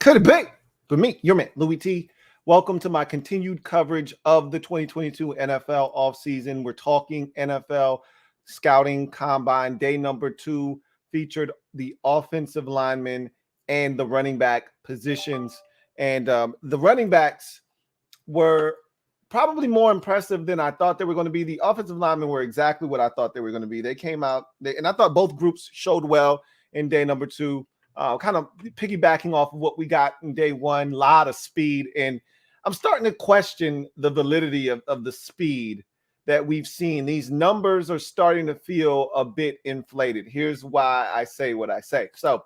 Could it be? But me, your man, Louie T. Welcome to my continued coverage of the 2022 NFL offseason. We're talking NFL scouting combine. Day number 2 featured the offensive linemen and the running back positions. And the running backs were probably more impressive than I thought they were going to be. The offensive linemen were exactly what I thought they were going to be. They came out, and I thought both groups showed well in day number 2. Kind of piggybacking off of what we got in day 1, a lot of speed. And I'm starting to question the validity of the speed that we've seen. These numbers are starting to feel a bit inflated. Here's why I say what I say. So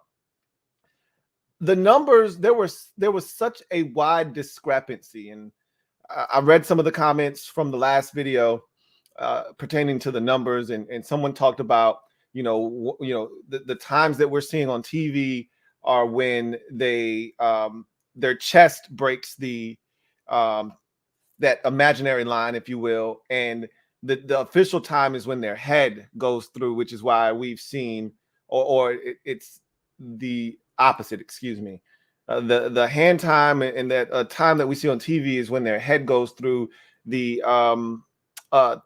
the numbers, there was such a wide discrepancy. And I read some of the comments from the last video pertaining to the numbers, and someone talked about, the times that we're seeing on TV are when they their chest breaks the that imaginary line, if you will, and the official time is when their head goes through, which is why we've seen, it's the opposite. Excuse me. The hand time and that time that we see on TV is when their head goes through. The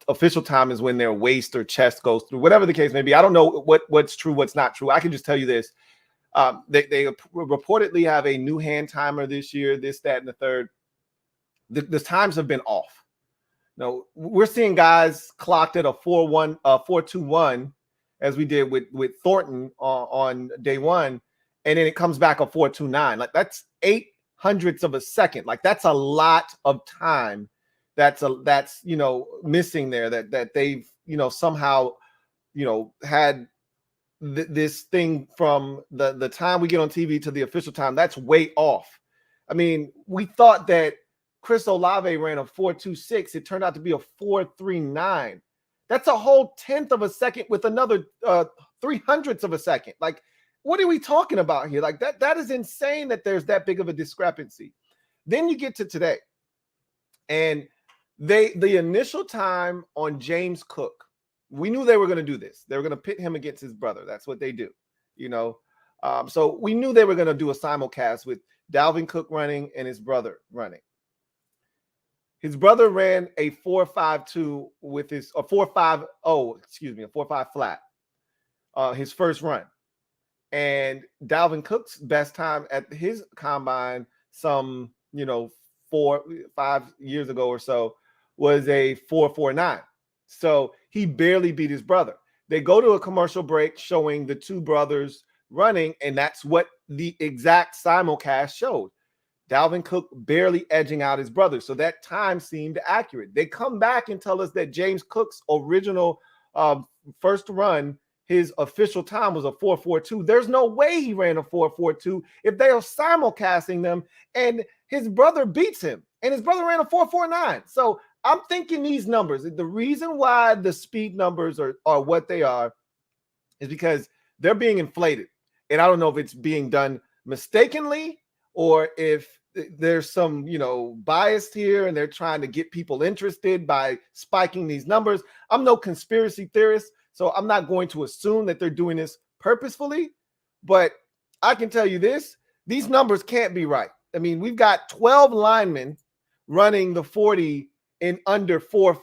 official time is when their waist or chest goes through, whatever the case may be. I don't know what's true, what's not true. I can just tell you this. They reportedly have a new hand timer this year, this, that, and the third. The times have been off. Now, we're seeing guys clocked at a 4.21, as we did with Thornton on day 1, and then it comes back a 4.29. Like, that's 0.08 of a second. Like, that's a lot of time that's missing there, that they've somehow had this thing from the time we get on TV to the official time. That's way off. I mean, we thought that Chris Olave ran a 4.26. It turned out to be a 4.39. That's a whole 1/10 of a second with another 0.03 of a second. Like, what are we talking about here? Like, that is insane that there's that big of a discrepancy. Then you get to today, and the initial time on James Cook, we knew they were going to do this. They were going to pit him against his brother. That's what they do, So we knew they were going to do a simulcast with Dalvin Cook running and his brother running. His brother ran a 4.52 with his a 4.5 flat, his first run. And Dalvin Cook's best time at his combine, some 4-5 years ago or so, was a 4.49. So he barely beat his brother. They go to a commercial break showing the two brothers running, and that's what the exact simulcast showed. Dalvin Cook barely edging out his brother. So that time seemed accurate. They come back and tell us that James Cook's original first run, his official time was a 4.42. There's no way he ran a 4.42 if they are simulcasting them, and his brother beats him, and his brother ran a 4.49. So I'm thinking these numbers, the reason why the speed numbers are what they are is because they're being inflated. And I don't know if it's being done mistakenly or if there's some, bias here and they're trying to get people interested by spiking these numbers. I'm no conspiracy theorist, so I'm not going to assume that they're doing this purposefully, but I can tell you this, these numbers can't be right. I mean, we've got 12 linemen running the 40 in under 5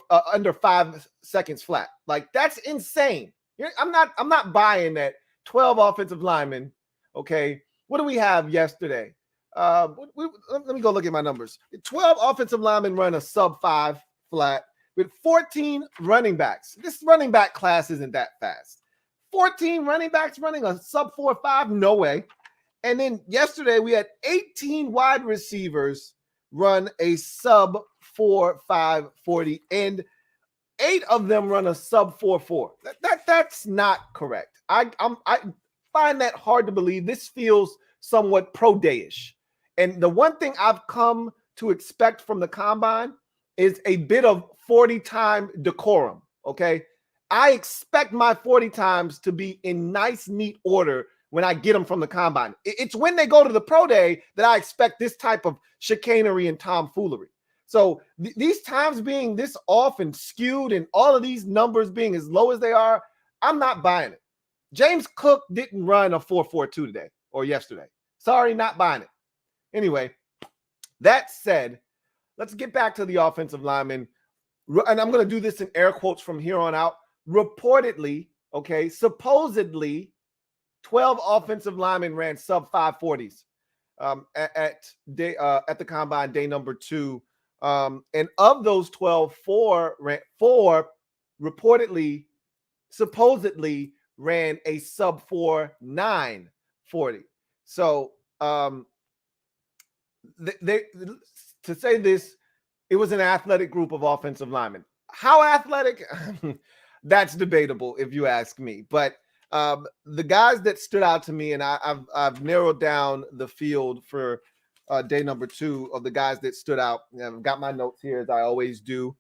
seconds flat. Like, that's insane. I'm not buying that. 12 offensive linemen. Okay. What do we have yesterday? Let me go look at my numbers. 12 offensive linemen run a sub-5 flat with 14 running backs. This running back class isn't that fast. 14 running backs running a sub-4.5? No way. And then yesterday we had 18 wide receivers run a sub-4.5 40, and 8 of them run a sub-4.4. That's not correct. I find that hard to believe. This feels somewhat pro-day-ish. And the one thing I've come to expect from the combine is a bit of 40-time decorum, okay? I expect my 40 times to be in nice, neat order when I get them from the combine. It's when they go to the pro day that I expect this type of chicanery and tomfoolery. So these times being this off and skewed and all of these numbers being as low as they are, I'm not buying it. James Cook didn't run a 4.42 today or yesterday. Sorry, not buying it. Anyway, that said, let's get back to the offensive linemen. And I'm going to do this in air quotes from here on out. Reportedly, okay, supposedly, 12 offensive linemen ran sub 540s at the combine day number 2. And of those 12, four reportedly, supposedly ran a sub 4.940. So to say this, it was an athletic group of offensive linemen. How athletic? That's debatable if you ask me. But the guys that stood out to me, and I've narrowed down the field for day number 2 of the guys that stood out. I've got my notes here as I always do.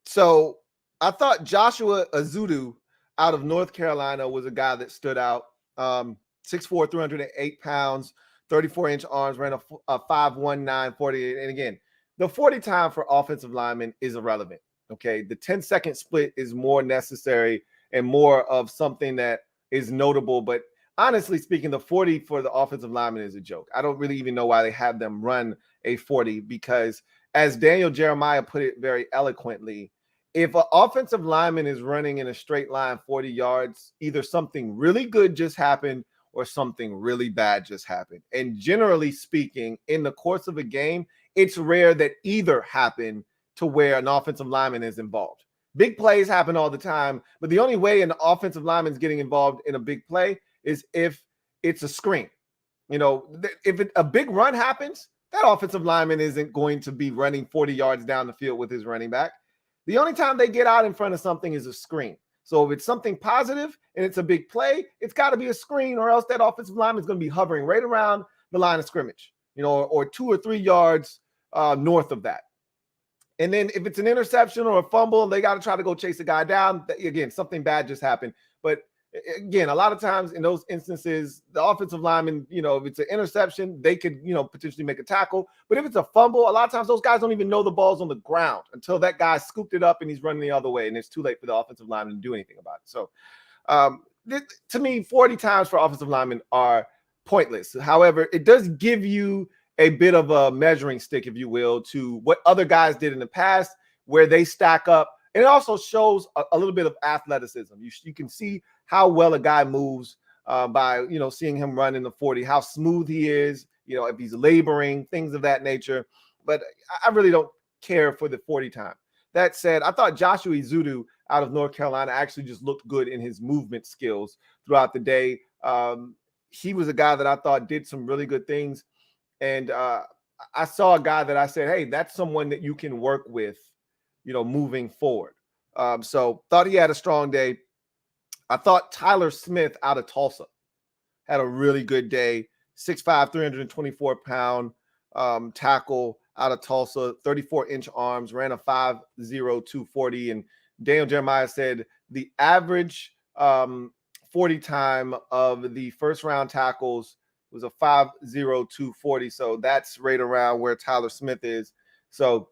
So I thought Joshua Azudu out of North Carolina was a guy that stood out. 6'4", 308 pounds, 34-inch arms, ran a 5.19 40. And again, the 40 time for offensive linemen is irrelevant. Okay, the 10-second split is more necessary and more of something that is notable. But honestly speaking, the 40 for the offensive lineman is a joke. I don't really even know why they have them run a 40 because, as Daniel Jeremiah put it very eloquently, if an offensive lineman is running in a straight line 40 yards, either something really good just happened or something really bad just happened. And generally speaking, in the course of a game, it's rare that either happen to where an offensive lineman is involved. Big plays happen all the time, but the only way an offensive lineman is getting involved in a big play is if it's a screen. You know, if a big run happens, that offensive lineman isn't going to be running 40 yards down the field with his running back. The only time they get out in front of something is a screen. So if it's something positive and it's a big play, it's got to be a screen, or else that offensive lineman is going to be hovering right around the line of scrimmage, you know, or 2 or 3 yards north of that. And then if it's an interception or a fumble, they got to try to go chase a guy down. Again, something bad just happened. But again, a lot of times in those instances, the offensive lineman, you know, if it's an interception, they could, you know, potentially make a tackle. But if it's a fumble, a lot of times those guys don't even know the ball's on the ground until that guy scooped it up and he's running the other way, and it's too late for the offensive lineman to do anything about it. So to me, 40 times for offensive linemen are pointless. However, it does give you a bit of a measuring stick, if you will, to what other guys did in the past, where they stack up. And it also shows a little bit of athleticism. You can see how well a guy moves by, you know, seeing him run in the 40, how smooth he is, you know, if he's laboring, things of that nature. But I really don't care for the 40 time. That said, I thought Joshua Azudu out of North Carolina actually just looked good in his movement skills throughout the day. He was a guy that I thought did some really good things. And I saw a guy that I said, hey, that's someone that you can work with, you know, moving forward. So thought he had a strong day. I thought Tyler Smith out of Tulsa had a really good day. 6'5", 324-pound tackle out of Tulsa, 34-inch arms, ran a 5.0 240. And Daniel Jeremiah said the average 40 time of the first round tackles was a 5.0 240. So that's right around where Tyler Smith is. So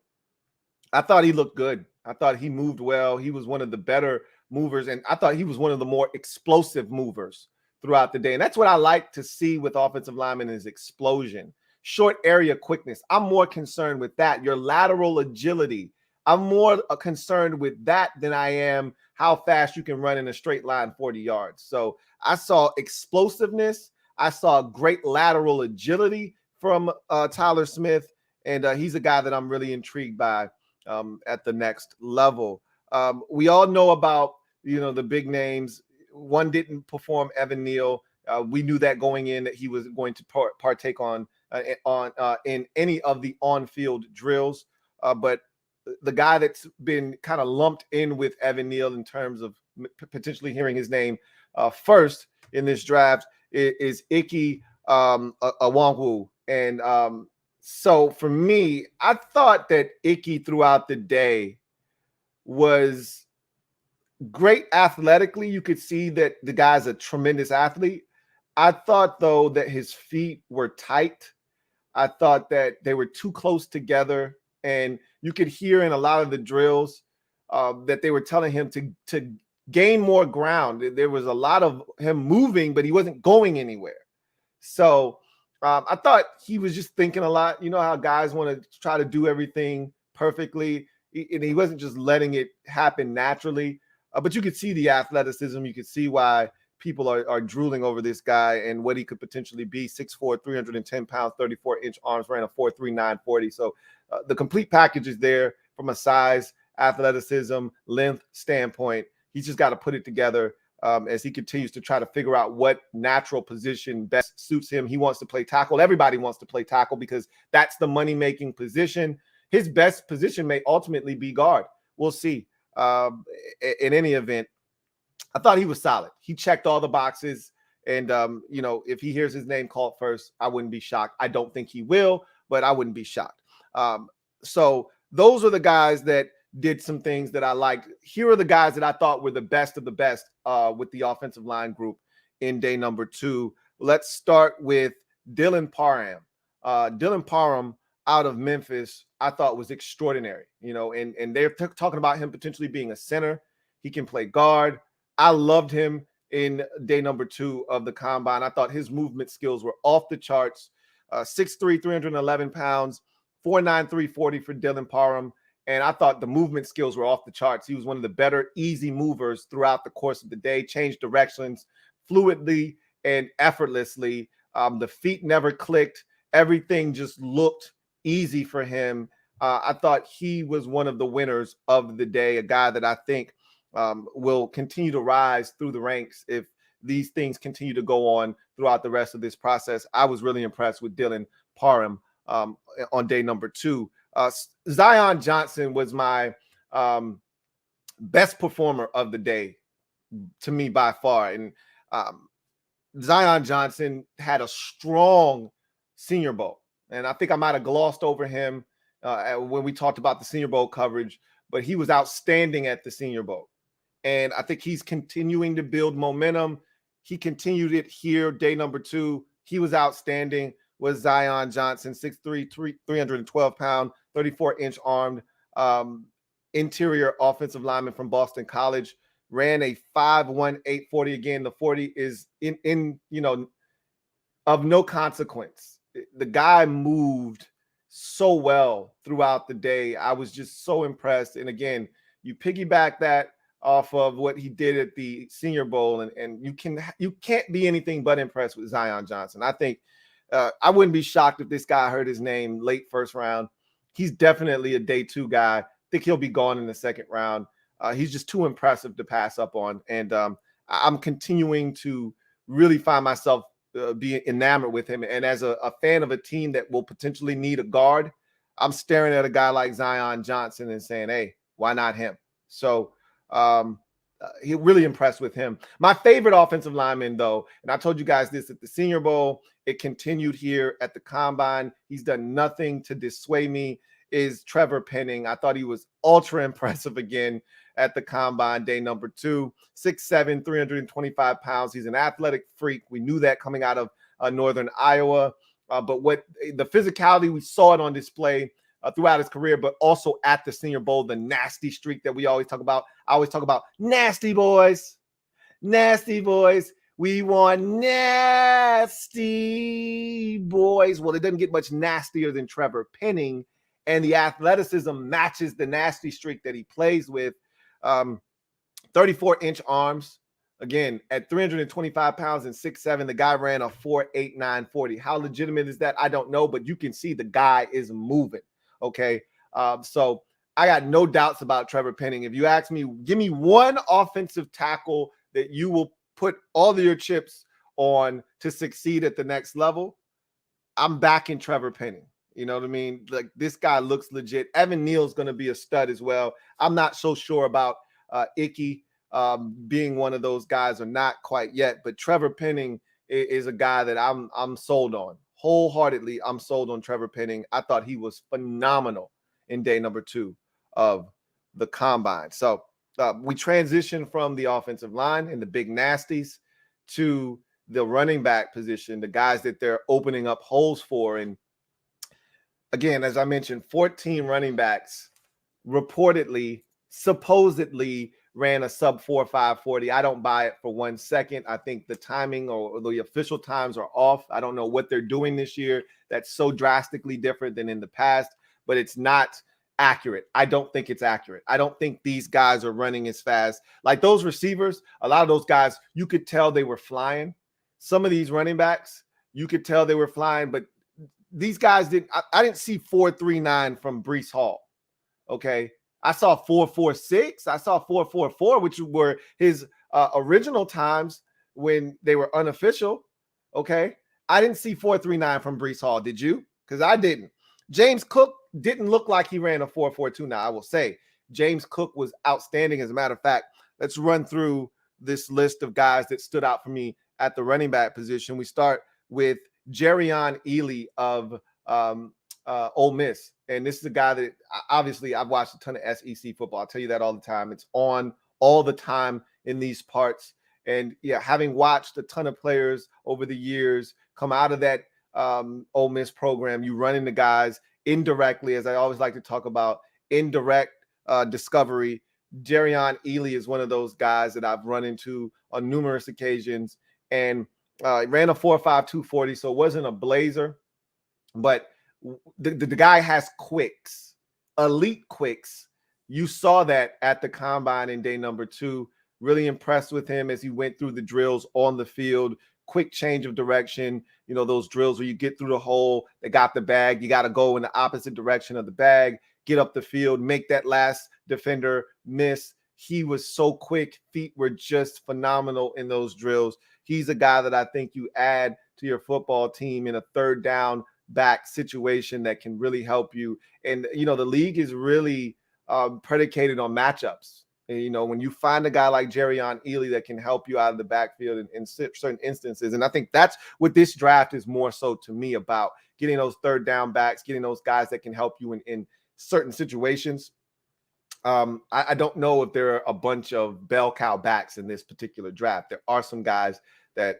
I thought he looked good. I thought he moved well. He was one of the better movers, and I thought he was one of the more explosive movers throughout the day. And that's what I like to see with offensive linemen, is explosion, short area quickness. I'm more concerned with that. Your lateral agility. I'm more concerned with that than I am how fast you can run in a straight line 40 yards. So I saw explosiveness. I saw great lateral agility from Tyler Smith, and he's a guy that I'm really intrigued by at the next level. We all know about, you know, the big names. One didn't perform, Evan Neal. We knew that going in, that he was going to partake in any of the on-field drills. But the guy that's been kind of lumped in with Evan Neal in terms of potentially hearing his name first in this draft is Ike Awangwu. And so for me, I thought that Ike throughout the day was great athletically. You could see that the guy's a tremendous athlete. I thought, though, that his feet were tight. I thought that they were too close together. And you could hear in a lot of the drills that they were telling him to gain more ground. There was a lot of him moving, but he wasn't going anywhere. So I thought he was just thinking a lot. You know how guys want to try to do everything perfectly, and he wasn't just letting it happen naturally. But you could see the athleticism. You could see why people are drooling over this guy and what he could potentially be. 6'4", 310 pounds, 34-inch arms, ran a 4.39 40. So the complete package is there from a size, athleticism, length standpoint. He's just got to put it together. As he continues to try to figure out what natural position best suits him. He wants to play tackle. Everybody wants to play tackle because that's the money-making position. His best position may ultimately be guard. We'll see. In any event, I thought he was solid. He checked all the boxes. And, if he hears his name called first, I wouldn't be shocked. I don't think he will, but I wouldn't be shocked. So those are the guys that did some things that I liked. Here are the guys that I thought were the best of the best with the offensive line group in day number 2. Let's start with Dylan Parham. Dylan Parham out of Memphis, I thought was extraordinary, and they're talking about him potentially being a center. He can play guard. I loved him in day number 2 of the combine. I thought his movement skills were off the charts. 6'3", 311 pounds, 4.93 40 for Dylan Parham. And I thought the movement skills were off the charts. He was one of the better easy movers throughout the course of the day, changed directions fluidly and effortlessly. The feet never clicked. Everything just looked easy for him. I thought he was one of the winners of the day, a guy that I think will continue to rise through the ranks if these things continue to go on throughout the rest of this process. I was really impressed with Dylan Parham on day number 2. Zion Johnson was my best performer of the day to me by far. And Zion Johnson had a strong Senior Bowl. And I think I might have glossed over him when we talked about the Senior Bowl coverage, but he was outstanding at the Senior Bowl. And I think he's continuing to build momentum. He continued it here, day number 2. He was outstanding. Was Zion Johnson, 6'3", 312 pound, 34-inch armed interior offensive lineman from Boston College. Ran a 5.18 40. Again, the 40 is of no consequence. The guy moved so well throughout the day. I was just so impressed. And again, you piggyback that off of what he did at the Senior Bowl, and you can't be anything but impressed with Zion Johnson. I think I wouldn't be shocked if this guy heard his name late first round. He's definitely a day 2 guy. I think he'll be gone in the second round. He's just too impressive to pass up on. And I'm continuing to really find myself being enamored with him. And as a fan of a team that will potentially need a guard, I'm staring at a guy like Zion Johnson and saying, hey, why not him? So he really impressed with him. My favorite offensive lineman, though, and I told you guys this at the Senior Bowl, it continued here at the Combine. He's done nothing to dissuade me, is Trevor Penning. I thought he was ultra impressive again at the Combine, day number 2. 6'7", 325 pounds. He's an athletic freak. We knew that coming out of Northern Iowa. But what the physicality, we saw it on display throughout his career, but also at the Senior Bowl, the nasty streak that we always talk about. I always talk about nasty boys. Nasty boys. We want nasty boys. Well, it doesn't get much nastier than Trevor Penning, and the athleticism matches the nasty streak that he plays with. 34-inch arms. Again, at 325 pounds and 6'7", the guy ran a 4.89 40. How legitimate is that? I don't know, but you can see the guy is moving. Okay. So I got no doubts about Trevor Penning. If you ask me, give me one offensive tackle that you will put all of your chips on to succeed at the next level, I'm backing Trevor Penning. You know what I mean? Like, this guy looks legit. Evan Neal's going to be a stud as well. I'm not so sure about Icky being one of those guys or not quite yet, but Trevor Penning is a guy that I'm sold on. Wholeheartedly, I'm sold on Trevor Penning. I thought he was phenomenal in day number 2 of the Combine. So we transitioned from the offensive line and the big nasties to the running back position, the guys that they're opening up holes for. And again, as I mentioned, 14 running backs reportedly, supposedly ran a sub 4.540. I don't buy it for 1 second. I think the timing or the official times are off. I don't know what they're doing this year that's so drastically different than in the past, but it's not accurate. I don't think it's accurate. I don't think these guys are running as fast. Like those receivers, a lot of those guys, you could tell they were flying. Some of these running backs, you could tell they were flying, but these guys didn't. I didn't see 4.39 from Breece Hall. Okay. I saw 4.46. I saw 4.44, which were his original times when they were unofficial. Okay. I didn't see 4.39 from Breece Hall. Did you? Because I didn't. James Cook didn't look like he ran a 4.42. Now, I will say James Cook was outstanding. As a matter of fact, let's run through this list of guys that stood out for me at the running back position. We start with Jerrion Ealy of Ole Miss. And this is a guy that obviously I've watched a ton of SEC football. I'll tell you that all the time. It's on all the time in these parts. And yeah, having watched a ton of players over the years come out of that Ole Miss program, you run into guys indirectly, as I always like to talk about, indirect discovery. Jerrion Ealy is one of those guys that I've run into on numerous occasions, and ran a 4.5 240, so it wasn't a blazer, but the guy has quicks, elite quicks. You saw that at the combine in day number 2. Really impressed with him as he went through the drills on the field. Quick change of direction. You know, those drills where you get through the hole, they got the bag, you got to go in the opposite direction of the bag, get up the field, make that last defender miss. He was so quick. Feet were just phenomenal in those drills. He's a guy that I think you add to your football team in a third down back situation that can really help you. And, you know, the league is really predicated on matchups. And, you know, when you find a guy like Jerrion Ealy that can help you out of the backfield in certain instances. And I think that's what this draft is more so to me about, getting those third down backs, getting those guys that can help you in certain situations. I don't know if there are a bunch of bell cow backs in this particular draft. There are some guys that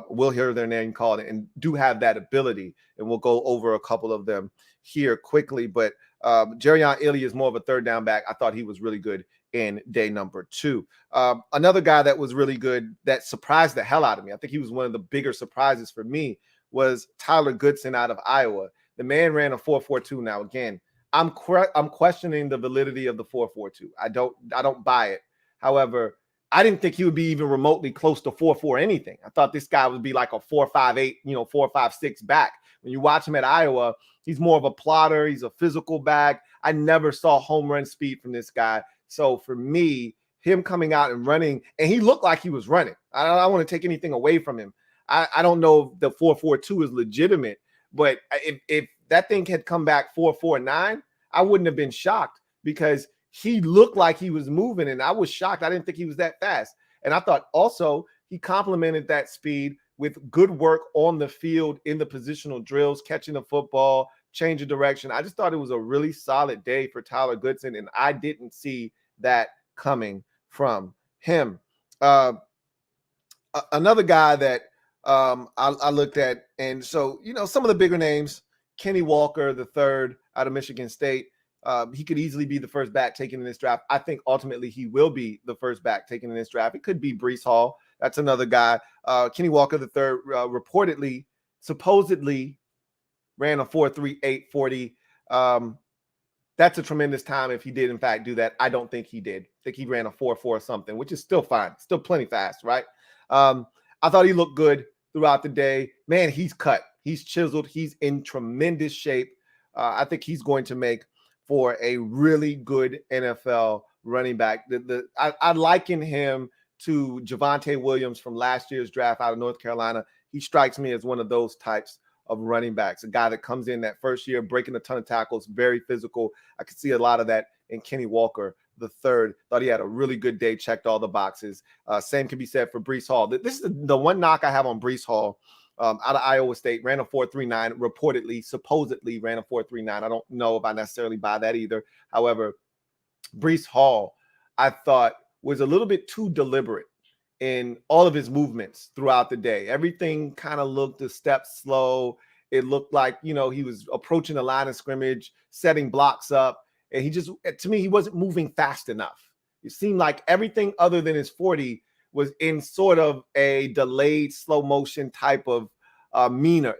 we'll hear their name called and do have that ability, and we'll go over a couple of them here quickly. But Jerrion Ealy is more of a third down back. I thought he was really good in day number 2. Another guy that was really good that surprised the hell out of me, I think he was one of the bigger surprises for me, was Tyler Goodson out of Iowa. The man ran a 4.42. Now, again, I'm questioning the validity of the 4.42. I don't buy it. However, I didn't think he would be even remotely close to 4.4 anything. I thought this guy would be like a 4.58, 4.56 back. When you watch him at Iowa, he's more of a plotter. He's a physical back. I never saw home run speed from this guy. So for me, him coming out and running, and he looked like he was running. I don't want to take anything away from him. I don't know if the 4.42 is legitimate, but if that thing had come back 4.49, I wouldn't have been shocked, because he looked like he was moving, and I was shocked. I didn't think he was that fast. And I thought also he complemented that speed with good work on the field in the positional drills, catching the football, change of direction. I just thought it was a really solid day for Tyler Goodson, and I didn't see that coming from him. Another guy that I looked at, and so, some of the bigger names, Kenny Walker, the third out of Michigan State. He could easily be the first back taken in this draft. I think ultimately he will be the first back taken in this draft. It could be Breece Hall. That's another guy. Kenny Walker, the third, reportedly, supposedly ran a 4.38 40. That's a tremendous time if he did, in fact, do that. I don't think he did. I think he ran a 4.4 something, which is still fine. Still plenty fast, right? I thought he looked good throughout the day. Man, he's cut. He's chiseled. He's in tremendous shape. I think he's going to make for a really good NFL running back. I liken him to Javonte Williams from last year's draft out of North Carolina. He strikes me as one of those types of running backs, a guy that comes in that first year, breaking a ton of tackles, very physical. I could see a lot of that in Kenny Walker, the third. Thought he had a really good day, checked all the boxes. Same can be said for Breece Hall. This is the one knock I have on Breece Hall. Out of Iowa State, ran a 4.39, reportedly, supposedly ran a 4.39. I don't know if I necessarily buy that either. However, Breece Hall, I thought, was a little bit too deliberate in all of his movements throughout the day. Everything kind of looked a step slow. It looked like, he was approaching the line of scrimmage, setting blocks up. And to me, he wasn't moving fast enough. It seemed like everything other than his 40 was in sort of a delayed slow motion type of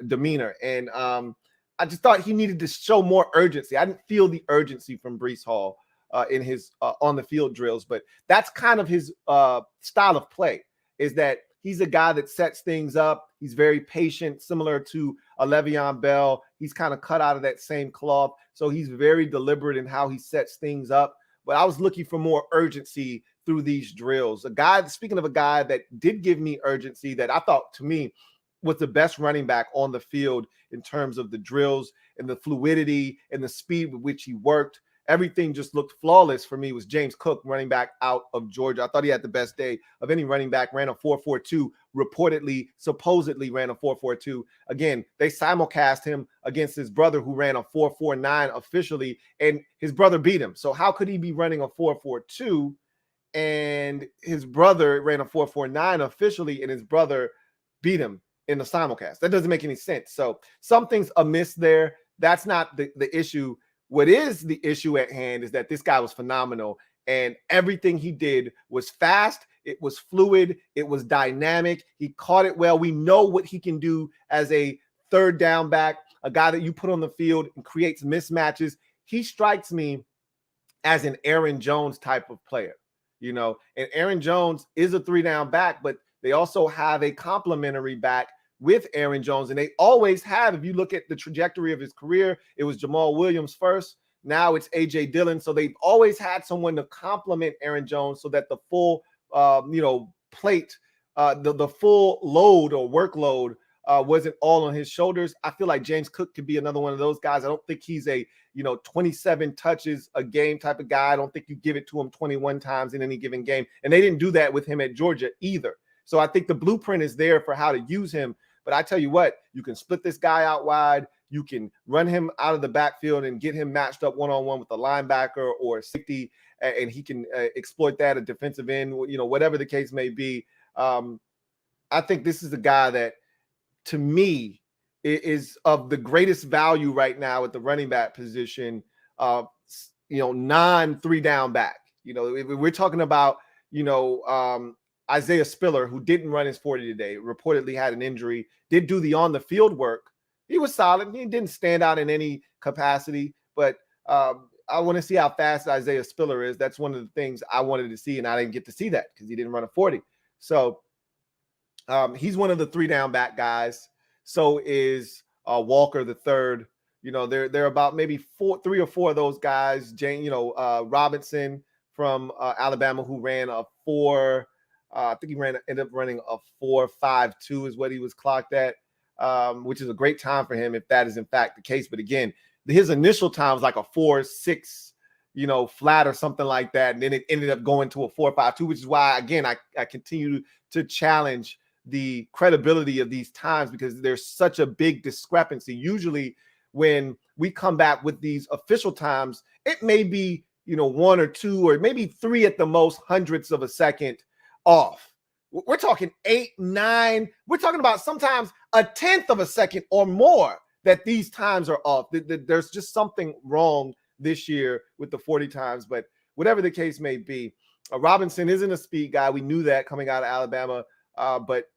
demeanor. And I just thought he needed to show more urgency. I didn't feel the urgency from Breece Hall in his on the field drills, but that's kind of his style of play, is that he's a guy that sets things up. He's very patient, similar to Le'Veon Bell. He's kind of cut out of that same cloth. So he's very deliberate in how he sets things up. But I was looking for more urgency through these drills. Speaking of a guy that did give me urgency, that I thought, to me, was the best running back on the field in terms of the drills and the fluidity and the speed with which he worked. Everything just looked flawless for me, was James Cook, running back out of Georgia. I thought he had the best day of any running back, ran a 4.42, supposedly ran a 4.42. Again, they simulcast him against his brother, who ran a 4.49 officially, and his brother beat him. So how could he be running a 4.42 and his brother ran a 4.49 officially and his brother beat him in the simulcast? That doesn't make any sense. So something's amiss there. That's not the issue. What is the issue at hand is that this guy was phenomenal, and everything he did was fast. It was fluid. It was dynamic. He caught it well. We know what he can do as a third down back, a guy that you put on the field and creates mismatches. He strikes me as an Aaron Jones type of player, and Aaron Jones is a 3-down back, but they also have a complementary back with Aaron Jones, and they always have. If you look at the trajectory of his career, it was Jamal Williams first. Now it's A.J. Dillon. So they've always had someone to complement Aaron Jones so that the full, plate, the full load or workload wasn't all on his shoulders. I feel like James Cook could be another one of those guys. I don't think he's a 27 touches a game type of guy. I don't think you give it to him 21 times in any given game. And they didn't do that with him at Georgia either. So I think the blueprint is there for how to use him. But I tell you what, you can split this guy out wide. You can run him out of the backfield and get him matched up one-on-one with a linebacker or a safety, and he can exploit that, a defensive end, whatever the case may be. I think this is a guy that, to me, is of the greatest value right now at the running back position, non-3-down back. If we're talking about, Isaiah Spiller, who didn't run his 40 today, reportedly had an injury, did do the on-the-field work. He was solid. He didn't stand out in any capacity, but I want to see how fast Isaiah Spiller is. That's one of the things I wanted to see, and I didn't get to see that because he didn't run a 40. So he's one of the 3-down back guys. So is Walker the third. They're about maybe 3 or 4 of those guys. Robinson from Alabama, who ran a 4. I think he ended up running a 4.52 is what he was clocked at, which is a great time for him if that is in fact the case. But again, his initial time was like a 4.6, flat or something like that. And then it ended up going to a 4.52, which is why, again, I continue to challenge the credibility of these times, because there's such a big discrepancy. Usually when we come back with these official times, it may be, 1 or 2 or maybe 3 at the most hundredths of a second off. We're talking 8, 9. We're talking about sometimes a tenth of a second or more that these times are off. There's just something wrong this year with the 40 times. But whatever the case may be, Robinson isn't a speed guy. We knew that coming out of Alabama. But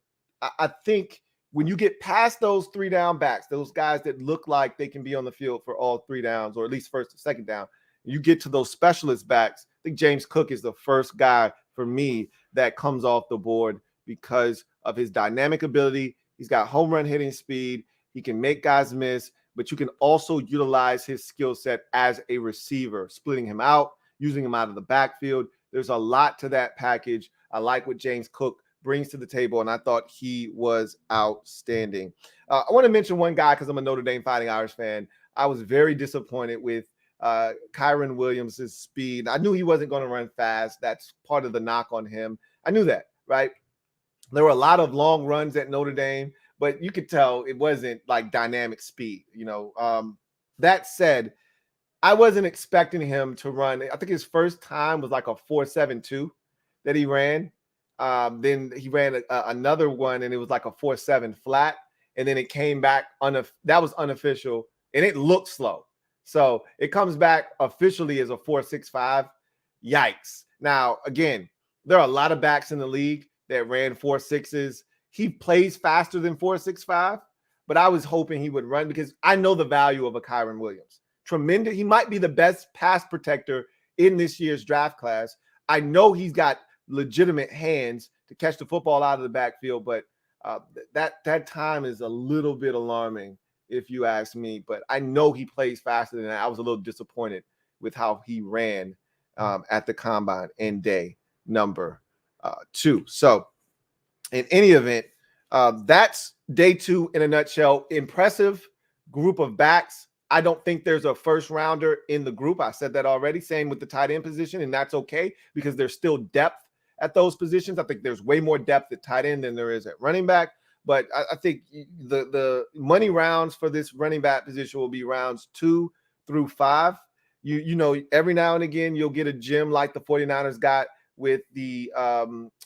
I think when you get past those 3-down backs, those guys that look like they can be on the field for all 3 downs, or at least first or second down, you get to those specialist backs. I think James Cook is the first guy for me that comes off the board because of his dynamic ability. He's got home run hitting speed. He can make guys miss, but you can also utilize his skill set as a receiver, splitting him out, using him out of the backfield. There's a lot to that package. I like what James Cook brings to the table, and I thought he was outstanding. I want to mention one guy because I'm a Notre Dame Fighting Irish fan. I was very disappointed with Kyron Williams' speed. I knew he wasn't going to run fast. That's part of the knock on him. I knew that, right? There were a lot of long runs at Notre Dame, but you could tell it wasn't like dynamic speed. That said, I wasn't expecting him to run. I think his first time was like a 4.72 that he ran. Then he ran another one, and it was like a 4.7 flat. And then it came back. That was unofficial, and it looked slow. So it comes back officially as a 4.65. Yikes. Now, again, there are a lot of backs in the league that ran 4.6s. He plays faster than 4.65, but I was hoping he would run because I know the value of a Kyren Williams. Tremendous. He might be the best pass protector in this year's draft class. I know he's got legitimate hands to catch the football out of the backfield, but that time is a little bit alarming if you ask me. But I know he plays faster than that. I was a little disappointed with how he ran at the combine in day number 2. So in any event, that's day 2 in a nutshell. Impressive group of backs. I don't think there's a first rounder in the group. I said that already. Same with the tight end position, and that's okay because there's still depth at those positions. I think there's way more depth at tight end than there is at running back. But I think the money rounds for this running back position will be rounds 2 through 5. You know, every now and again, you'll get a gem like the 49ers got with the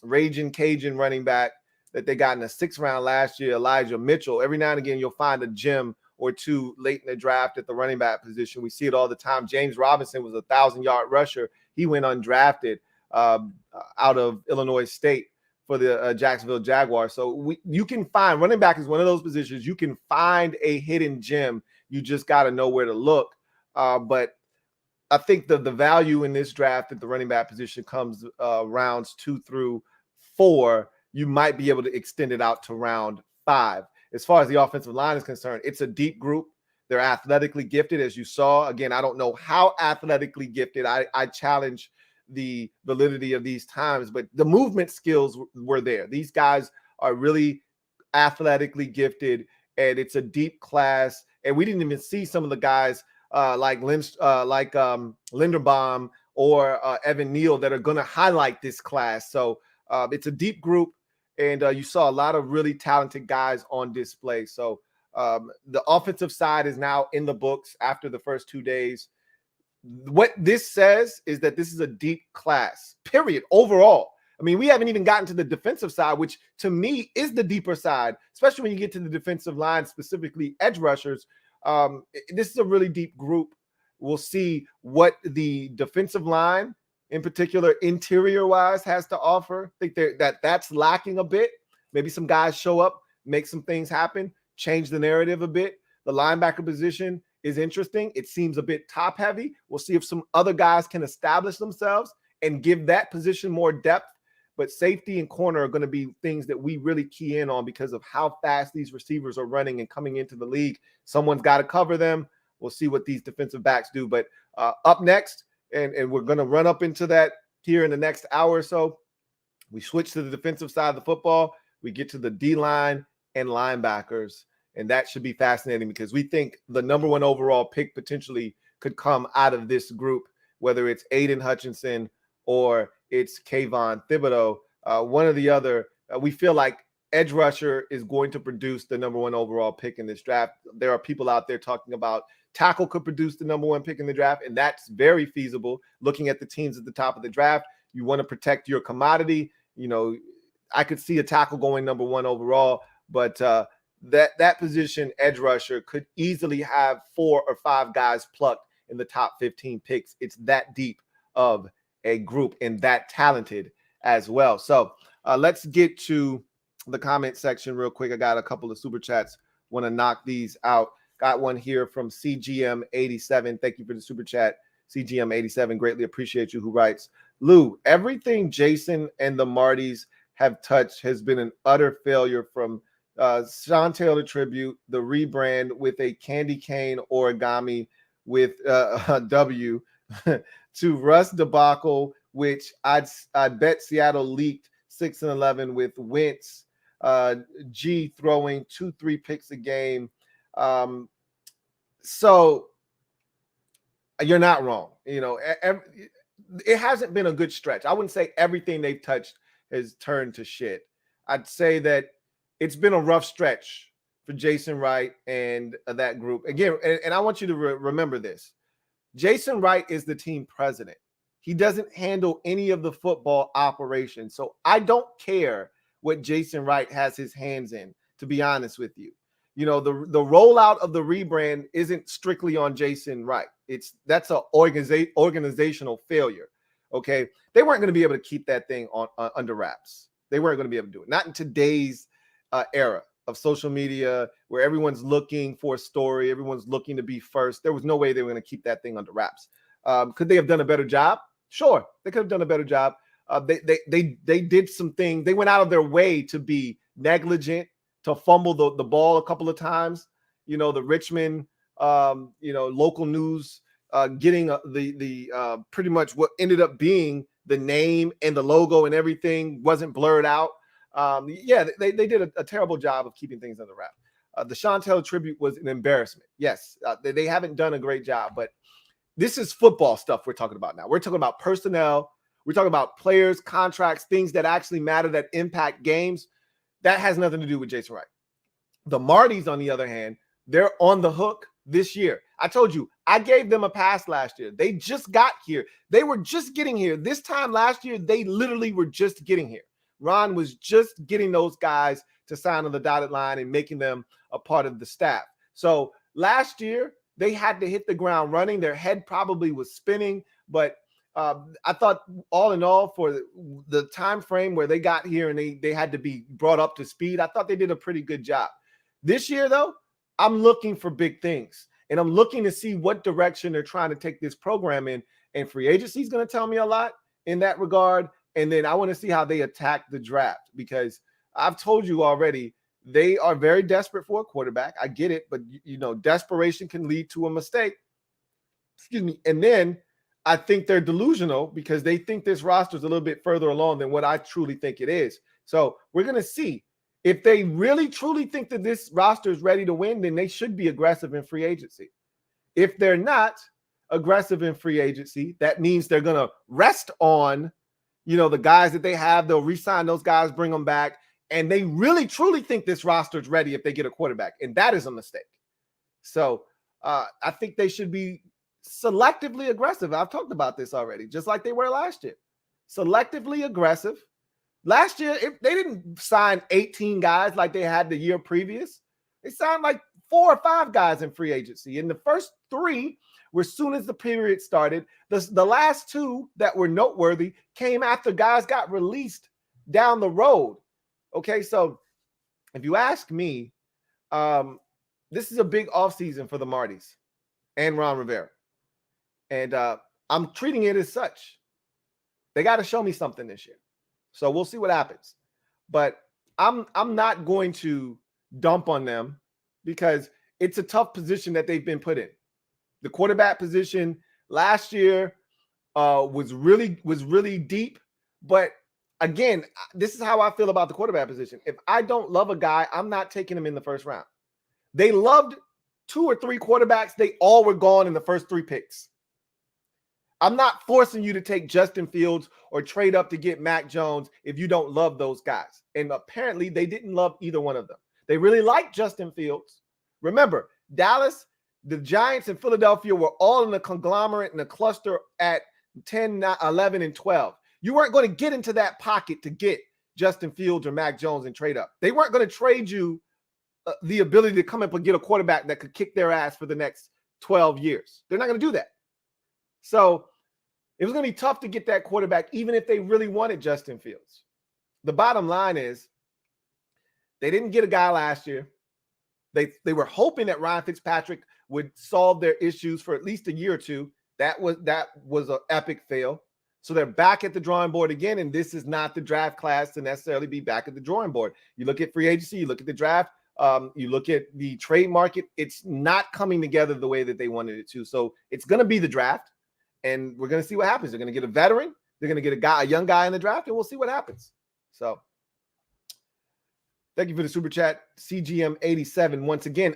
Raging Cajun running back that they got in the 6th round last year, Elijah Mitchell. Every now and again, you'll find a gem or two late in the draft at the running back position. We see it all the time. James Robinson was a 1,000-yard rusher. He went undrafted out of Illinois State for the Jacksonville Jaguars. So you can find, running back is one of those positions, you can find a hidden gem. You just got to know where to look. But I think the value in this draft at the running back position comes rounds 2 through 4. You might be able to extend it out to round 5. As far as the offensive line is concerned, it's a deep group. They're athletically gifted, as you saw. Again, I don't know how athletically gifted. I challenge the validity of these times, but the movement skills were there. These guys are really athletically gifted, and it's a deep class. And we didn't even see some of the guys like Linderbaum or Evan Neal that are going to highlight this class. So it's a deep group. And you saw a lot of really talented guys on display. So the offensive side is now in the books after the first 2 days. What this says is that this is a deep class, period, overall. I mean, we haven't even gotten to the defensive side, which to me is the deeper side, especially when you get to the defensive line, specifically edge rushers. This is a really deep group. We'll see what the defensive line, in particular, interior-wise, has to offer. I think that's lacking a bit. Maybe some guys show up, make some things happen, change the narrative a bit. The linebacker position is interesting. It seems a bit top-heavy. We'll see if some other guys can establish themselves and give that position more depth. But safety and corner are going to be things that we really key in on because of how fast these receivers are running and coming into the league. Someone's got to cover them. We'll see what these defensive backs do. But up next, and we're going to run up into that here in the next hour or so, we switch to the defensive side of the football. We get to the D-line and linebackers, and that should be fascinating because we think the number 1 overall pick potentially could come out of this group, whether it's Aiden Hutchinson or it's Kayvon Thibodeau, one or the other. We feel like edge rusher is going to produce the number 1 overall pick in this draft. There are people out there talking about tackle could produce the number 1 pick in the draft, and that's very feasible. Looking at the teams at the top of the draft, you want to protect your commodity. You know, I could see a tackle going number 1 overall, but that position, edge rusher, could easily have 4 or 5 guys plucked in the top 15 picks. It's that deep of a group and that talented as well. So let's get to the comment section real quick. I got a couple of super chats. Want to knock these out. Got one here from CGM87. Thank you for the super chat, CGM87. Greatly appreciate you. Who writes, Lou, everything Jason and the Martys have touched has been an utter failure, from Sean Taylor tribute, the rebrand with a candy cane origami with a W, to Russ debacle, which I bet Seattle leaked 6-11 with Wentz, G throwing 2-3 picks a game. So you're not wrong. You know, it hasn't been a good stretch. I wouldn't say everything they've touched has turned to shit. I'd say that it's been a rough stretch for Jason Wright and that group. Again, and I want you to remember this. Jason Wright is the team president. He doesn't handle any of the football operations. So I don't care what Jason Wright has his hands in, to be honest with you. You know, the rollout of the rebrand isn't strictly on Jason Wright. That's an organizational failure. Okay, they weren't going to be able to keep that thing on under wraps. They weren't going to be able to do it. Not in today's era of social media where everyone's looking for a story, everyone's looking to be first. There was no way they were going to keep that thing under wraps. Could they have done a better job? Sure, they could have done a better job. They did some things. They went out of their way to be negligent, to fumble the ball a couple of times. You know, the Richmond, local news getting the pretty much what ended up being the name and the logo and everything wasn't blurred out. They did a terrible job of keeping things under wrap. The Chantel tribute was an embarrassment. Yes, they haven't done a great job, but this is football stuff we're talking about now. We're talking about personnel. We're talking about players, contracts, things that actually matter, that impact games. That has nothing to do with Jason Wright. The Martys, on the other hand, they're on the hook this year. I told you, I gave them a pass last year. They just got here. They were just getting here. This time last year, they literally were just getting here. Ron was just getting those guys to sign on the dotted line and making them a part of the staff. So last year, they had to hit the ground running. Their head probably was spinning, but I thought all in all, for the time frame where they got here and they had to be brought up to speed, I thought they did a pretty good job. This year, though, I'm looking for big things, and I'm looking to see what direction they're trying to take this program in. And free agency is going to tell me a lot in that regard. And then I want to see how they attack the draft, because I've told you already, they are very desperate for a quarterback. I get it, but desperation can lead to a mistake. Excuse me. And then I think they're delusional because they think this roster is a little bit further along than what I truly think it is. So we're going to see. If they really truly think that this roster is ready to win, then they should be aggressive in free agency. If they're not aggressive in free agency, that means they're going to rest on, the guys that they have. They'll re-sign those guys, bring them back. And they really, truly think this roster is ready if they get a quarterback. And that is a mistake. So I think they should be selectively aggressive. I've talked about this already, just like they were last year. Selectively aggressive. Last year, they didn't sign 18 guys like they had the year previous. They signed like 4 or 5 guys in free agency. And the first 3 were as soon as the period started. The last 2 that were noteworthy came after guys got released down the road. Okay, so if you ask me, this is a big offseason for the Martys and Ron Rivera. And I'm treating it as such. They got to show me something this year. So we'll see what happens. But I'm not going to dump on them because it's a tough position that they've been put in. The quarterback position last year was really deep. But again, this is how I feel about the quarterback position. If I don't love a guy, I'm not taking him in the first round. They loved 2 or 3 quarterbacks. They all were gone in the first 3 picks. I'm not forcing you to take Justin Fields or trade up to get Mac Jones if you don't love those guys. And apparently they didn't love either one of them. They really liked Justin Fields. Remember, Dallas, the Giants, and Philadelphia were all in a conglomerate and a cluster at 10, 11, and 12. You weren't going to get into that pocket to get Justin Fields or Mac Jones and trade up. They weren't going to trade you the ability to come up and get a quarterback that could kick their ass for the next 12 years. They're not going to do that. So it was going to be tough to get that quarterback, even if they really wanted Justin Fields. The bottom line is they didn't get a guy last year. They were hoping that Ryan Fitzpatrick would solve their issues for at least a year or 2. That was an epic fail. So they're back at the drawing board again, and this is not the draft class to necessarily be back at the drawing board. You look at free agency, you look at the draft, you look at the trade market. It's not coming together the way that they wanted it to. So it's going to be the draft. And we're going to see what happens. They're going to get a veteran. They're going to get a young guy in the draft, and we'll see what happens. So thank you for the super chat, CGM87. Once again,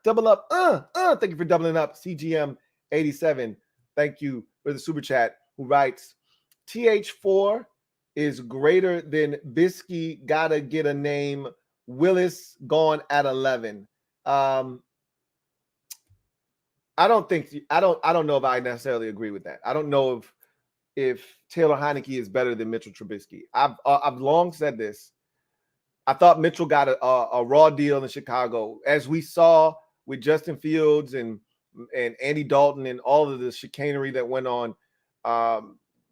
double up. Thank you for doubling up, CGM87. Thank you for the super chat, who writes, TH4 is greater than Bisky. Gotta get a name. Willis gone at 11. I don't know if I necessarily agree with that. I don't know if Taylor Heineke is better than Mitchell Trubisky. I've long said this. I thought Mitchell got a raw deal in Chicago, as we saw with Justin Fields and Andy Dalton and all of the chicanery that went on.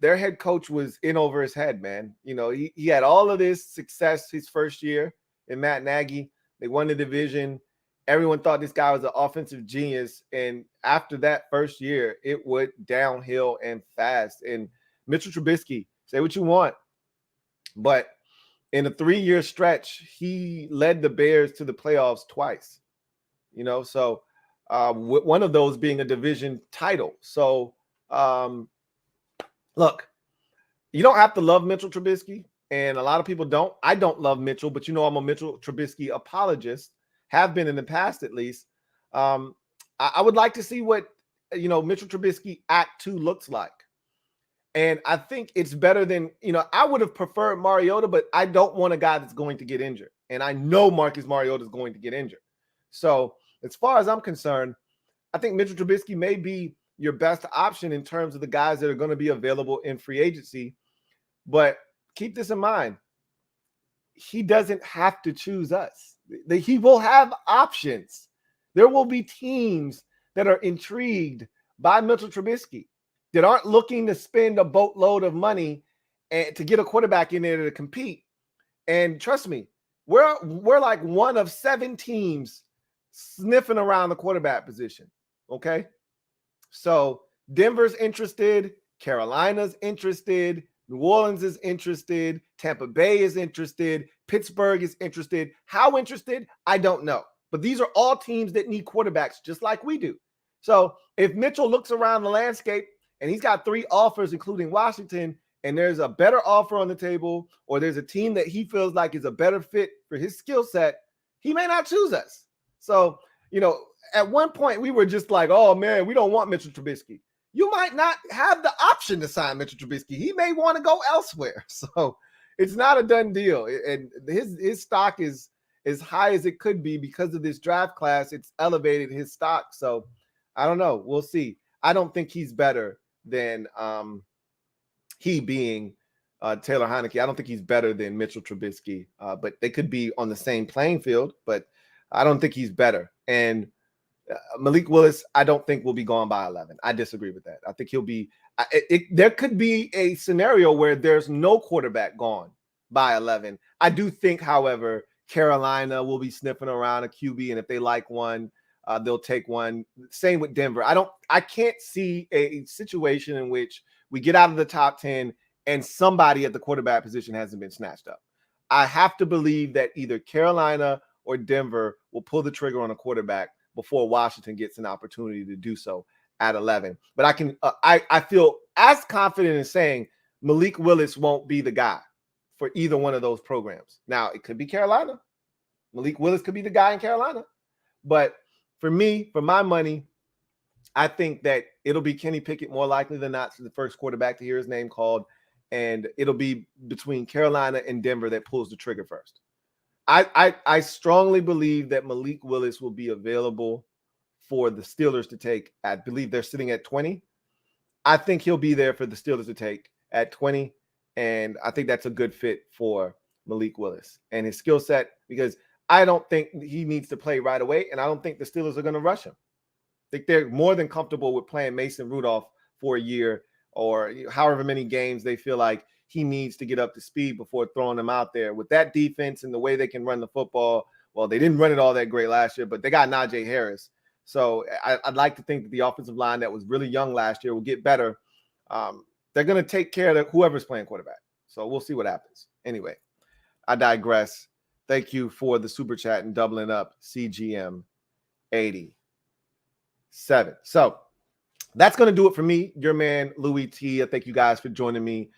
their head coach was in over his head, man. You know, he had all of this success his first year in Matt Nagy. They won the division. Everyone thought this guy was an offensive genius. And after that first year, it went downhill and fast. And Mitchell Trubisky, say what you want, but in a 3-year stretch, he led the Bears to the playoffs twice. You know, so one of those being a division title. So, look, you don't have to love Mitchell Trubisky, and a lot of people don't. I don't love Mitchell, but you know I'm a Mitchell Trubisky apologist, have been in the past at least. I would like to see what, Mitchell Trubisky Act 2 looks like. And I think it's better than, I would have preferred Mariota, but I don't want a guy that's going to get injured. And I know Marcus Mariota is going to get injured. So as far as I'm concerned, I think Mitchell Trubisky may be your best option in terms of the guys that are going to be available in free agency. But keep this in mind. He doesn't have to choose us. He will have options. There will be teams that are intrigued by Mitchell Trubisky that aren't looking to spend a boatload of money and to get a quarterback in there to compete. And trust me, we're like one of 7 teams sniffing around the quarterback position. Okay. So Denver's interested. Carolina's interested. New Orleans is interested. Tampa Bay is interested. Pittsburgh is interested. How interested? I don't know. But these are all teams that need quarterbacks just like we do. So if Mitchell looks around the landscape and he's got 3 offers, including Washington, and there's a better offer on the table, or there's a team that he feels like is a better fit for his skill set, he may not choose us. So, at one point we were just like, oh man, we don't want Mitchell Trubisky. You might not have the option to sign Mitchell Trubisky. He may want to go elsewhere. So it's not a done deal. And his stock is as high as it could be because of this draft class. It's elevated his stock. So I don't know. We'll see. I don't think he's better than he being Taylor Heineke. I don't think he's better than Mitchell Trubisky, but they could be on the same playing field, but I don't think he's better. And Malik Willis, I don't think will be gone by 11. I disagree with that. I think he'll be there could be a scenario where there's no quarterback gone by 11. I do think, however, Carolina will be sniffing around a QB, and if they like one, they'll take one. Same with Denver. I can't see a situation in which we get out of the top 10 and somebody at the quarterback position hasn't been snatched up. I have to believe that either Carolina or Denver will pull the trigger on a quarterback before Washington gets an opportunity to do so at 11. But I feel as confident in saying Malik Willis won't be the guy for either one of those programs. Now, it could be Carolina. Malik Willis could be the guy in Carolina. But for me, for my money, I think that it'll be Kenny Pickett more likely than not, the first quarterback to hear his name called. And it'll be between Carolina and Denver that pulls the trigger first. I strongly believe that Malik Willis will be available for the Steelers to take. I believe they're sitting at 20. I think he'll be there for the Steelers to take at 20. And I think that's a good fit for Malik Willis and his skill set, because I don't think he needs to play right away. And I don't think the Steelers are going to rush him. I think they're more than comfortable with playing Mason Rudolph for a year or however many games they feel like he needs to get up to speed before throwing him out there. With that defense and the way they can run the football, well, they didn't run it all that great last year, but they got Najee Harris. So I'd like to think that the offensive line that was really young last year will get better. They're going to take care of whoever's playing quarterback. So we'll see what happens. Anyway, I digress. Thank you for the super chat and doubling up CGM 87. So that's going to do it for me, your man, Louie T. I thank you guys for joining me.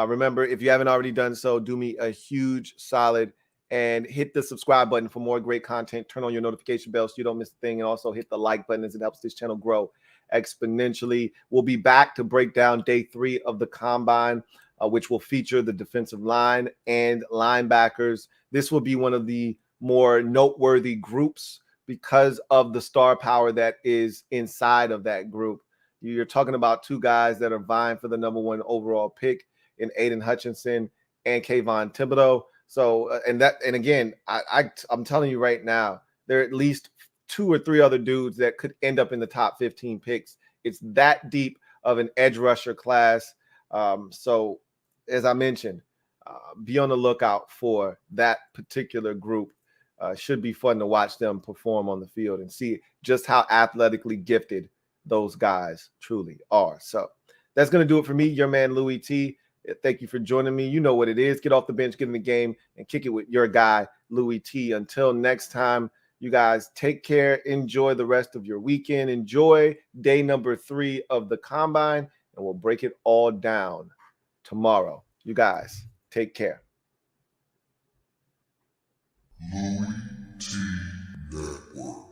Remember, if you haven't already done so, do me a huge solid and hit the subscribe button for more great content. Turn on your notification bell so you don't miss a thing. And also hit the like button as it helps this channel grow exponentially. We'll be back to break down day 3 of the Combine, which will feature the defensive line and linebackers. This will be one of the more noteworthy groups because of the star power that is inside of that group. You're talking about 2 guys that are vying for the #1 overall pick in Aiden Hutchinson and Kayvon Thibodeau. So, and again, I'm telling you right now, there are at least 2 or 3 other dudes that could end up in the top 15 picks. It's that deep of an edge rusher class. So, as I mentioned, be on the lookout for that particular group. Should be fun to watch them perform on the field and see just how athletically gifted those guys truly are. So that's going to do it for me, your man Louie T. Thank you for joining me. You know what it is. Get off the bench, get in the game, and kick it with your guy, Louie T. Until next time, you guys take care. Enjoy the rest of your weekend. Enjoy day number 3 of the Combine, and we'll break it all down tomorrow. You guys, take care. LouieTeeNetwork.